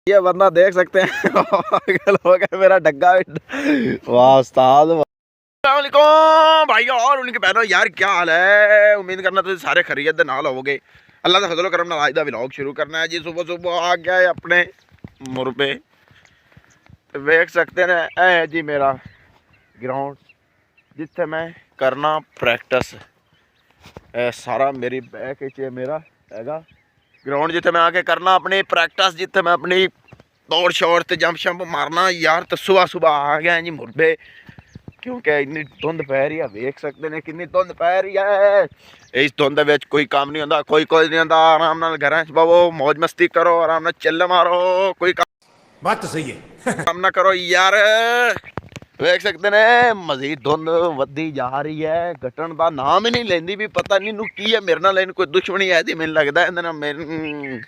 ये बंदा देख सकते हैं पागल हो गया मेरा डग्गा। वाह उस्ताद, अस्सलामुअलैकुम भाई और उनके बहनों, यार क्या हाल है। उम्मीद करना तुम सारे खैरियत दे नाल होवोगे। अल्लाह का फजल करम नाल आज दा व्लॉग शुरू करना है जी। सुबह सुबह आ गया है अपने मुरबे, देख सकते हैं है जी मेरा ग्राउंड जिथे मैं करना प्रैक्टिस। सारा मेरी बैक च मेरा हैगा ग्राउंड जिथे मैं आके करना अपनी प्रैक्टिस, जिथे मैं अपनी दौड़ शौड़ ते जंप शंप मारना। यार तो सुबह सुबह आ गया जी मुरबे, क्योंकि इन्नी धुंध पै रही है। वेख सकते हैं कितनी धुंध पै रही है। इस धुंध में कोई काम नहीं होता, कोई नहीं होता। आराम नाल घर च बवो, मौज मस्ती करो, आराम नाल चिल्ल मारो, कोई काम बात तो सही है काम ना करो यार। वेख सकते हैं मजीद धुंध वधी जा रही है, घटन का नाम ही नहीं लेंदी। भी पता नहीं नू की है मेरे नाल, इन कोई दुश्मनी है दी। मैनूं लगदा है मेरे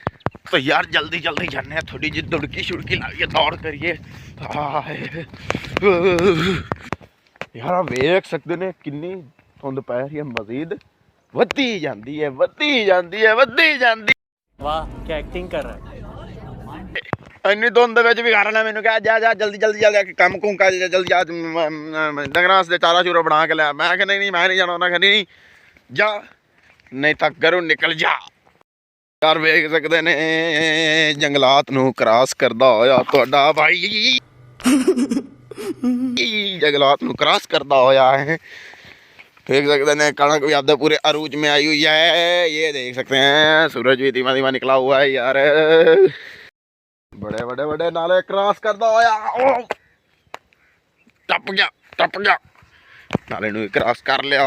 तो यार जल्दी जल्दी जाने, थोड़ी जी दुड़की शुड़की लाइए, दौड़ करिए। यार वेख सकते ने किन्नी धुंध पै रही है, मजीद वधी जाती है, वधी जाती है, वधी जाती। वाह क्या एक्टिंग कर रहा है। इन्नी धुंध भी कारण है मैनू क्या जा जा जल्दी जल्दी जल्दी कम कुम कर जल्दी जा डंगरां वास्ते चारा चूरा बना के लिया। मैं कहना नहीं, मैं नहीं जाना। उन्हें कहनी नहीं जा, नहीं तो घरों निकल जा। यार वेख सकते ने जंगलात नू क्रॉस करदा होया तुहाडा भाई, जंगलात नू क्रॉस करदा होया है। देख सकते हैं कणक भी आपके पूरे अरूज में आई हुई है। ये देख सकते हैं सूरज भी धीमा धीमा निकला हुआ है। यार बड़े बड़े बड़े नाले क्रॉस करदा होया, टप गया नाले नू क्रॉस कर लिया।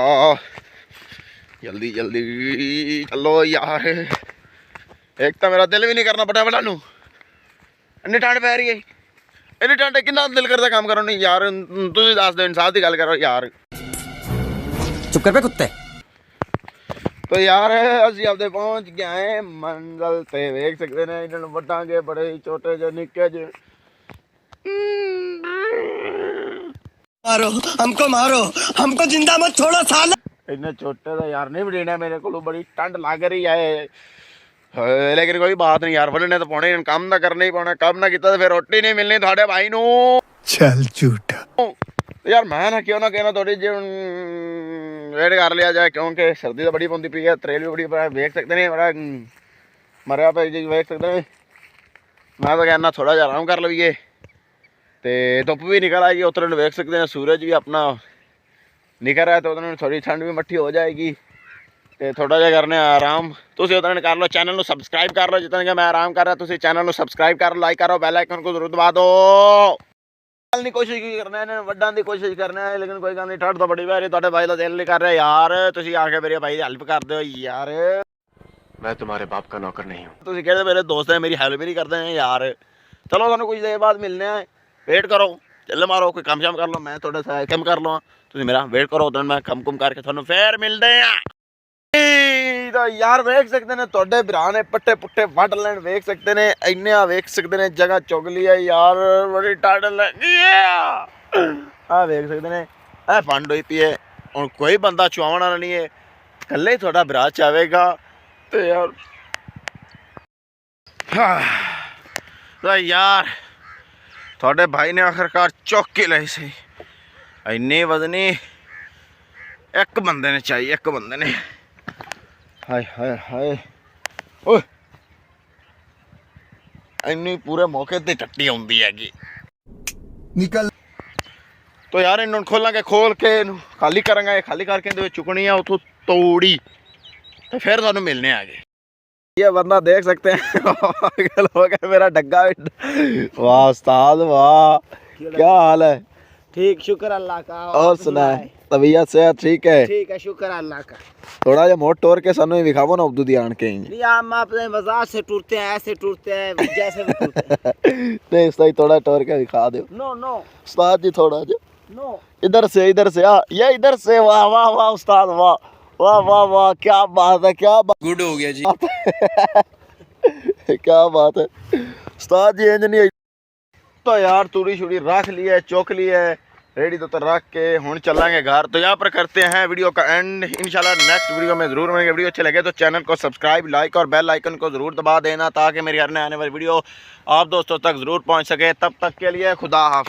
जल्दी जल्दी चलो यार, एक तो मेरा दिल भी नहीं करना पड़ा बड़ा नू, इन्नी ठंड पै रही है। इन्नी ठंड किन्ना दिल करता काम करो नहीं यार। तुसीं दस दो, इंसाफ की गल करो यार। चुप कर पे कुत्ते। तो यार असीं आपदे पहुंच गए हैं मंजिल ते। वेख सकते हैं इन्हां नूं वड्डांगे बड़े ही छोटे जे निक्के जे। मारो हमको जिंदा मत छोड़ो साला। इन्ने छोटे तो यार नहीं वडीना मेरे को, बड़ी ठंड लग रही है। लेकिन कोई बात नहीं यार, वडने तो पौने, काम तो करना ही पौना। काम ना किया तो फिर रोटी नहीं मिलनी थोड़े भाई नू। चल झूठा यार मैं ना क्यों ना कहना थोड़ी जी वेट कर लिया जाए, क्योंकि सर्दी तो बड़ी पौंदी पई है, त्रेल भी बड़ी वेख सकते हैं बड़ा मरिया पे जी। वेख सकते हैं मैं तो कहना थोड़ा जिहा आराम कर लवीए। तो धुप्प भी निकल आएगी उधर, वेख सकते हैं सूरज भी अपना निकल रहा है, तो उधर थोड़ी ठंड भी मट्ठी हो जाएगी। तो थोड़ा जिहा करने आराम। तुसीं उधर कर लो, चैनल को सबसक्राइब कर लो जितना कि मैं आराम कर रहा। तुसीं चैनल को सबसक्राइब कर लो, लाइक करो, बैल आइकन को जरूर दबा दो। नहीं कोशिश की करना है वड्डां दी कोशिश करना है, लेकिन कोई गल नहीं। ठंड तो बड़ी पै रही, तुहाडे भाई दा दिल नहीं कर रहा यार। तुसीं आके मेरे भाई दी हेल्प कर दो यार। मैं तुम्हारे बाप का नौकर नहीं हूँ। तुसीं कहदे मेरे दोस्त हैं, मेरी हेल्प भी नहीं करते हैं यार। चलो तुहानूं कुछ देर बाद मिलने हैं, वेट करो, चल मारो, कोई काम शाम कर लो, मैं थोड़ा सा कम कर लवां। तुसीं मेरा वेट करो, उधर मैं कम कुम करके तुहानूं फिर मिलदे हैं। तो यार वेख सकते हैं तुहाडे भरा ने पट्टे पुट्टे वड्ड लैण। वेख सकते हैं इन्ने वेख सकते हैं जगह चुग ली है यार, बड़ी ठंड लगी है। आ वेख सकते हैं ए पंड हुई पई है, हुण कोई बंदा चुआवन वाला नहीं है, कल्ले ही थोड़ा भरा चावेगा। तो यार तो यार थोड़े भाई ने आखिरकार चुक के लाई सी। इन्नी वजनी एक बंदे ने चाहिए, एक बंदे ने। हाय हाय हाय ओए इन्नी पूरे मौके ते टट्टी आउंदी हैगी। निकल। तो यार इन्होंने खोलांगे, खोल के खाली करांगे, खाली करके चुकनी है उतों तोड़ी, तो फिर थानू मिलने आगे। ये बंदा देख सकते हैं पागल हो गया मेरा डग्गा। वाह उस्ताद वाह, क्या हाल है। ठीक शुक्र अल्लाह का। और सुना है तबीयत से ठीक है? ठीक है शुक्र अल्लाह का। थोड़ा जा मोट तोड़ के सानू दिखावो ना अब्दू दी आन के। नहीं हम अपने मजाक से टूटते हैं, ऐसे टूटते हैं, जैसे भी टूटते हैं। नहीं उस्ताद थोड़ा तोड़ के दिखा दो। नो नो उस्ताद जी थोड़ा जा नो, इधर से आ, ये इधर से। वाह वाह वाह उस्ताद वाह वाह वाह वाह, क्या बात है, क्या बात। गुड हो गया जी क्या बात है उस्ताद जी। इंज नहीं तो यार तूड़ी शुड़ी रख ली है, चुक ली है, रेडी तो रख के हूँ चलेंगे घर। तो यहाँ पर करते हैं वीडियो का एंड। इंशाल्लाह नेक्स्ट वीडियो में ज़रूर मिलेंगे। वीडियो अच्छे लगे तो चैनल को सब्सक्राइब, लाइक और बेल आइकन को ज़रूर दबा देना ताकि मेरी हर आने वाली वीडियो आप दोस्तों तक ज़रूर पहुँच सके। तब तक के लिए खुदा हाफिज़।